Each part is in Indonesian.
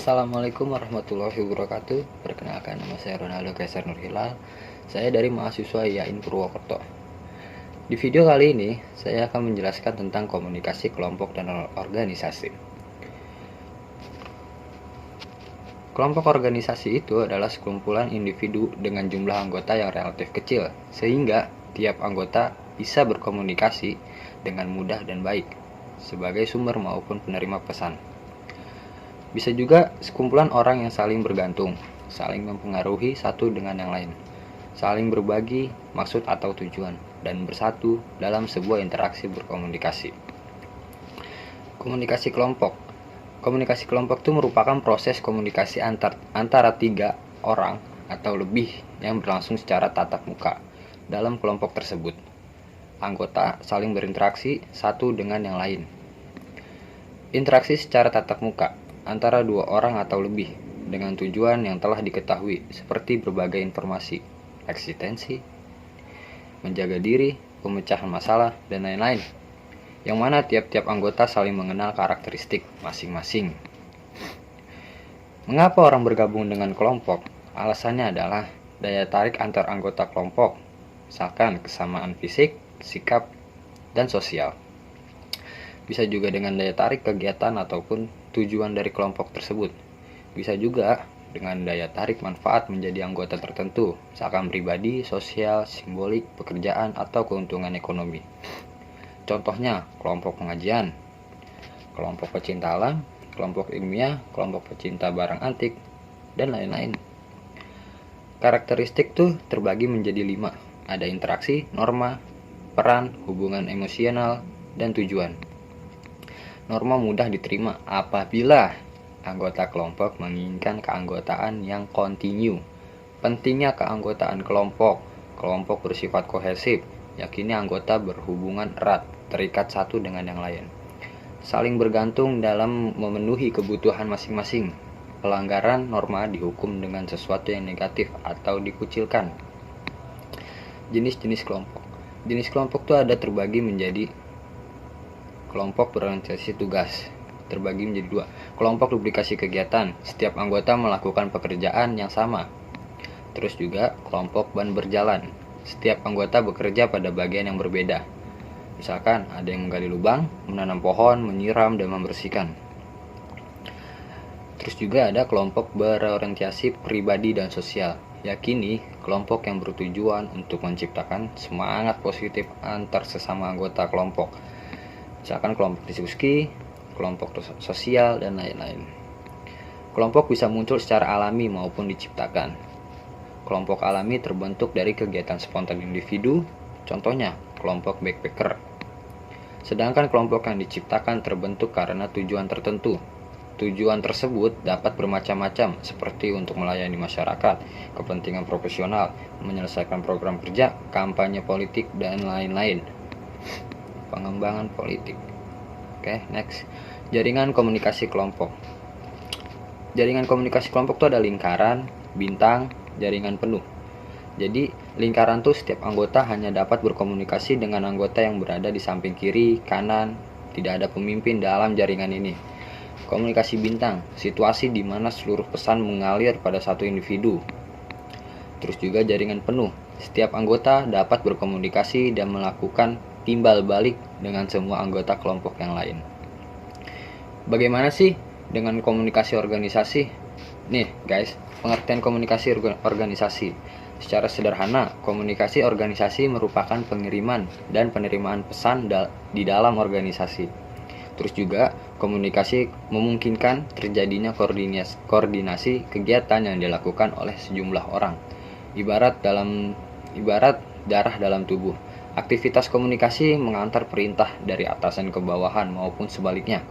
Assalamualaikum warahmatullahi wabarakatuh. Perkenalkan, nama saya Ronaldo Kaisar Nurhilal. Saya dari mahasiswa IAIN Purwokerto. Di video kali ini, saya akan menjelaskan tentang komunikasi kelompok dan organisasi. Kelompok organisasi itu adalah sekumpulan individu dengan jumlah anggota yang relatif kecil, sehingga tiap anggota bisa berkomunikasi dengan mudah dan baik, sebagai sumber maupun penerima pesan. Bisa juga sekumpulan orang yang saling bergantung, saling mempengaruhi satu dengan yang lain, saling berbagi maksud atau tujuan, dan bersatu dalam sebuah interaksi berkomunikasi. Komunikasi kelompok. Komunikasi kelompok itu merupakan proses komunikasi antara tiga orang atau lebih yang berlangsung secara tatap muka dalam kelompok tersebut. Anggota saling berinteraksi satu dengan yang lain. Interaksi secara tatap muka antara dua orang atau lebih dengan tujuan yang telah diketahui seperti berbagai informasi, eksistensi, menjaga diri, pemecahan masalah, dan lain-lain, yang mana tiap-tiap anggota saling mengenal karakteristik masing-masing. Mengapa orang bergabung dengan kelompok? Alasannya adalah daya tarik antar anggota kelompok, misalkan kesamaan fisik, sikap, dan sosial. Bisa juga dengan daya tarik kegiatan ataupun tujuan dari kelompok tersebut. Bisa juga dengan daya tarik manfaat menjadi anggota tertentu, misalkan pribadi, sosial, simbolik, pekerjaan, atau keuntungan ekonomi. Contohnya, kelompok pengajian, kelompok pecinta alam, kelompok ilmiah, kelompok pecinta barang antik, dan lain-lain. Karakteristik tuh terbagi menjadi 5. Ada interaksi, norma, peran, hubungan emosional, dan tujuan. Norma mudah diterima apabila anggota kelompok menginginkan keanggotaan yang kontinu. Pentingnya keanggotaan kelompok. Kelompok bersifat kohesif, yakini anggota berhubungan erat, terikat satu dengan yang lain. Saling bergantung dalam memenuhi kebutuhan masing-masing. Pelanggaran norma dihukum dengan sesuatu yang negatif atau dikucilkan. Jenis-jenis kelompok. Jenis kelompok itu ada terbagi menjadi kelompok berorientasi tugas, terbagi menjadi 2. Kelompok duplikasi kegiatan, setiap anggota melakukan pekerjaan yang sama. Terus juga kelompok ban berjalan, setiap anggota bekerja pada bagian yang berbeda. Misalkan ada yang menggali lubang, menanam pohon, menyiram, dan membersihkan. Terus juga ada kelompok berorientasi pribadi dan sosial, yakini kelompok yang bertujuan untuk menciptakan semangat positif antar sesama anggota kelompok. Misalkan kelompok diskusi, kelompok sosial, dan lain-lain. Kelompok bisa muncul secara alami maupun diciptakan. Kelompok alami terbentuk dari kegiatan spontan individu, contohnya kelompok backpacker. Sedangkan kelompok yang diciptakan terbentuk karena tujuan tertentu. Tujuan tersebut dapat bermacam-macam, seperti untuk melayani masyarakat, kepentingan profesional, menyelesaikan program kerja, kampanye politik, dan lain-lain. Pengembangan politik. Oke, next. Jaringan komunikasi kelompok. Jaringan komunikasi kelompok itu ada lingkaran, bintang, jaringan penuh. Jadi, lingkaran tuh setiap anggota hanya dapat berkomunikasi dengan anggota yang berada di samping kiri, kanan, tidak ada pemimpin dalam jaringan ini. Komunikasi bintang, situasi di mana seluruh pesan mengalir pada satu individu. Terus juga jaringan penuh, setiap anggota dapat berkomunikasi dan melakukan timbal balik dengan semua anggota kelompok yang lain. Bagaimana sih dengan komunikasi organisasi? Nih guys, pengertian komunikasi organisasi. Secara sederhana, komunikasi organisasi merupakan pengiriman dan penerimaan pesan di dalam organisasi. Terus juga, komunikasi memungkinkan terjadinya koordinasi kegiatan yang dilakukan oleh sejumlah orang. Ibarat darah dalam tubuh. Aktivitas komunikasi mengantar perintah dari atasan ke bawahan maupun sebaliknya.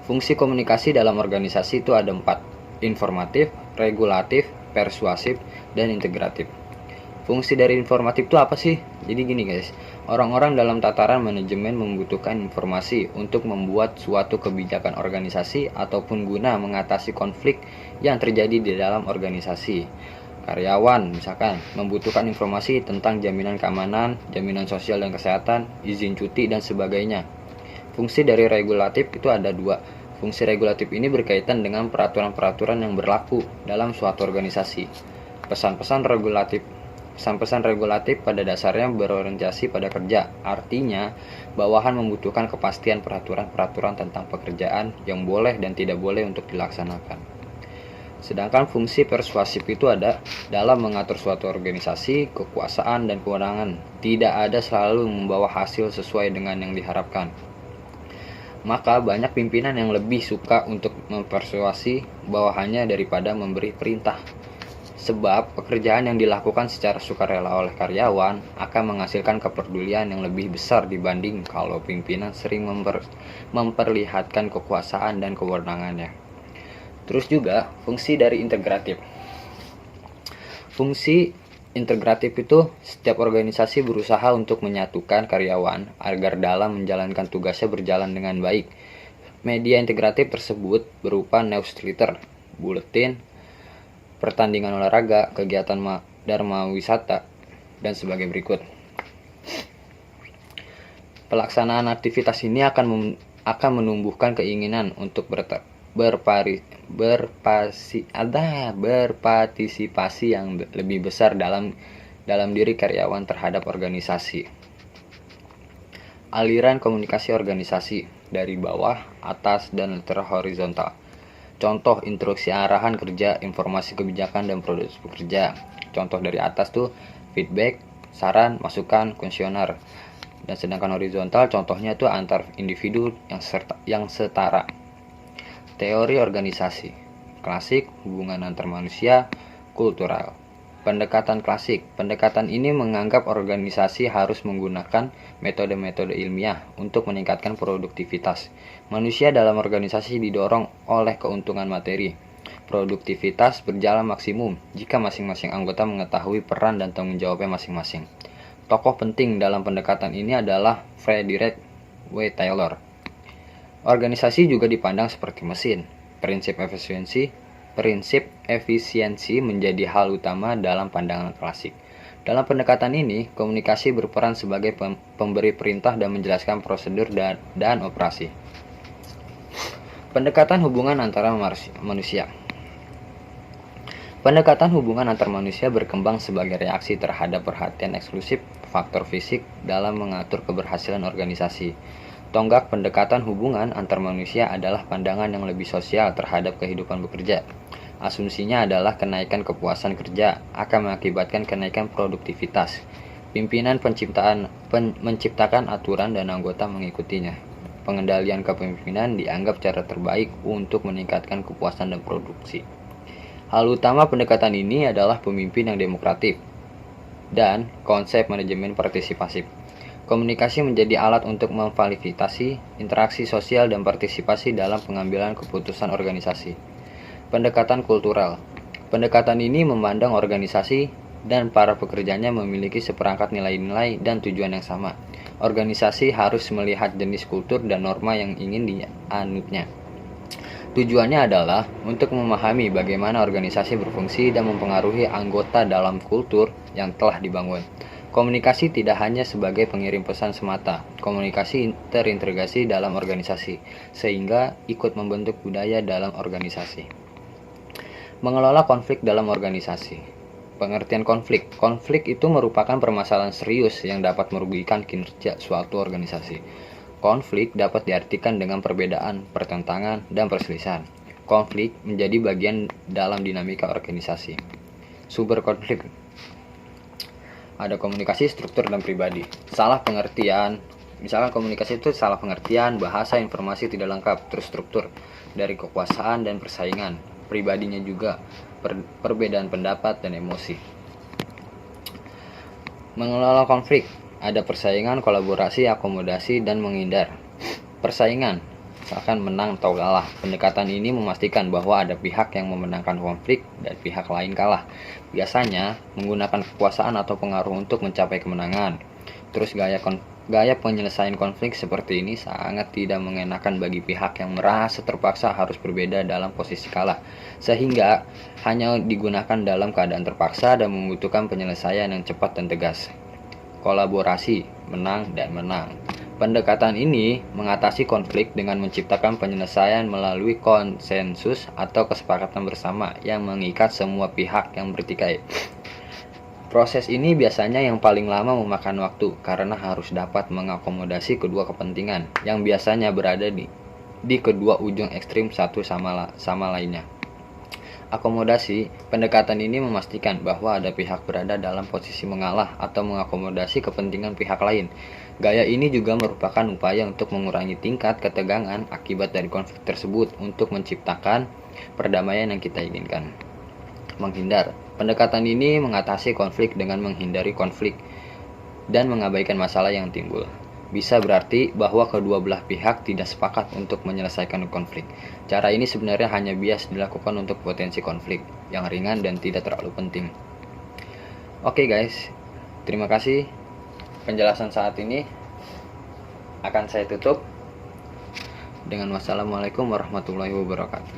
Fungsi komunikasi dalam organisasi itu ada 4. Informatif, regulatif, persuasif, dan integratif. Fungsi dari informatif itu apa sih? Jadi gini guys, orang-orang dalam tataran manajemen membutuhkan informasi untuk membuat suatu kebijakan organisasi ataupun guna mengatasi konflik yang terjadi di dalam organisasi. Karyawan misalkan membutuhkan informasi tentang jaminan keamanan, jaminan sosial dan kesehatan, izin cuti, dan sebagainya. Fungsi dari regulatif itu ada 2, Fungsi regulatif ini berkaitan dengan peraturan-peraturan yang berlaku dalam suatu organisasi. Pesan-pesan regulatif pada dasarnya berorientasi pada kerja. Artinya, bawahan membutuhkan kepastian peraturan-peraturan tentang pekerjaan yang boleh dan tidak boleh untuk dilaksanakan. Sedangkan fungsi persuasif itu ada dalam mengatur suatu organisasi, kekuasaan, dan kewenangan. Tidak ada selalu membawa hasil sesuai dengan yang diharapkan. Maka banyak pimpinan yang lebih suka untuk mempersuasi bawahannya daripada memberi perintah. Sebab pekerjaan yang dilakukan secara sukarela oleh karyawan akan menghasilkan kepedulian yang lebih besar dibanding kalau pimpinan sering memperlihatkan kekuasaan dan kewenangannya. Terus juga fungsi dari integratif. Fungsi integratif itu setiap organisasi berusaha untuk menyatukan karyawan agar dalam menjalankan tugasnya berjalan dengan baik. Media integratif tersebut berupa newsletter, buletin, pertandingan olahraga, kegiatan dharma wisata, dan sebagai berikut. Pelaksanaan aktivitas ini akan menumbuhkan keinginan untuk berpartisipasi yang lebih besar dalam diri karyawan terhadap organisasi. Aliran komunikasi organisasi dari bawah, atas, dan lateral horizontal. Contoh instruksi arahan kerja, informasi kebijakan, dan produk kerja. Contoh dari atas tuh feedback, saran, masukan, kuesioner. Dan sedangkan horizontal contohnya tuh antar individu yang setara. Teori organisasi klasik, hubungan antar manusia, kultural. Pendekatan klasik. Pendekatan ini menganggap organisasi harus menggunakan metode-metode ilmiah untuk meningkatkan produktivitas. Manusia dalam organisasi didorong oleh keuntungan materi. Produktivitas berjalan maksimum jika masing-masing anggota mengetahui peran dan tanggung jawabnya masing-masing. Tokoh penting dalam pendekatan ini adalah Frederick W. Taylor. Organisasi juga dipandang seperti mesin. Prinsip efisiensi menjadi hal utama dalam pandangan klasik. Dalam pendekatan ini, komunikasi berperan sebagai pemberi perintah dan menjelaskan prosedur dan operasi. Pendekatan hubungan antara manusia. Pendekatan hubungan antar manusia berkembang sebagai reaksi terhadap perhatian eksklusif faktor fisik dalam mengatur keberhasilan organisasi. Tonggak pendekatan hubungan antar manusia adalah pandangan yang lebih sosial terhadap kehidupan bekerja. Asumsinya adalah kenaikan kepuasan kerja akan mengakibatkan kenaikan produktivitas. Pimpinan menciptakan aturan dan anggota mengikutinya. Pengendalian kepemimpinan dianggap cara terbaik untuk meningkatkan kepuasan dan produksi. Hal utama pendekatan ini adalah pemimpin yang demokratik dan konsep manajemen partisipasif. Komunikasi menjadi alat untuk memfasilitasi interaksi sosial dan partisipasi dalam pengambilan keputusan organisasi. Pendekatan kultural. Pendekatan ini memandang organisasi dan para pekerjanya memiliki seperangkat nilai-nilai dan tujuan yang sama. Organisasi harus melihat jenis kultur dan norma yang ingin dianutnya. Tujuannya adalah untuk memahami bagaimana organisasi berfungsi dan mempengaruhi anggota dalam kultur yang telah dibangun. Komunikasi tidak hanya sebagai pengirim pesan semata, komunikasi terintegrasi dalam organisasi, sehingga ikut membentuk budaya dalam organisasi. Mengelola konflik dalam organisasi. Pengertian konflik. Konflik itu merupakan permasalahan serius yang dapat merugikan kinerja suatu organisasi. Konflik dapat diartikan dengan perbedaan, pertentangan, dan perselisihan. Konflik menjadi bagian dalam dinamika organisasi. Sumber konflik. Ada komunikasi, struktur, dan pribadi. Salah pengertian. Misalkan komunikasi itu salah pengertian, bahasa, informasi tidak lengkap, terus struktur dari kekuasaan dan persaingan. Pribadinya juga perbedaan pendapat dan emosi. Mengelola konflik. Ada persaingan, kolaborasi, akomodasi, dan menghindar. Persaingan, misalkan menang atau kalah. Pendekatan ini memastikan bahwa ada pihak yang memenangkan konflik dan pihak lain kalah. Biasanya menggunakan kekuasaan atau pengaruh untuk mencapai kemenangan. Terus gaya penyelesaian konflik seperti ini sangat tidak mengenakan bagi pihak yang merasa terpaksa harus berbeda dalam posisi kalah, sehingga hanya digunakan dalam keadaan terpaksa dan membutuhkan penyelesaian yang cepat dan tegas. Kolaborasi, menang dan menang. Pendekatan ini mengatasi konflik dengan menciptakan penyelesaian melalui konsensus atau kesepakatan bersama yang mengikat semua pihak yang bertikai. Proses ini biasanya yang paling lama memakan waktu karena harus dapat mengakomodasi kedua kepentingan yang biasanya berada di kedua ujung ekstrim satu sama lainnya. Akomodasi, pendekatan ini memastikan bahwa ada pihak berada dalam posisi mengalah atau mengakomodasi kepentingan pihak lain. Gaya ini juga merupakan upaya untuk mengurangi tingkat ketegangan akibat dari konflik tersebut untuk menciptakan perdamaian yang kita inginkan. Menghindar. Pendekatan ini mengatasi konflik dengan menghindari konflik dan mengabaikan masalah yang timbul. Bisa berarti bahwa kedua belah pihak tidak sepakat untuk menyelesaikan konflik. Cara ini sebenarnya hanya bias dilakukan untuk potensi konflik yang ringan dan tidak terlalu penting. Oke guys, terima kasih. Penjelasan saat ini akan saya tutup dengan wassalamualaikum warahmatullahi wabarakatuh.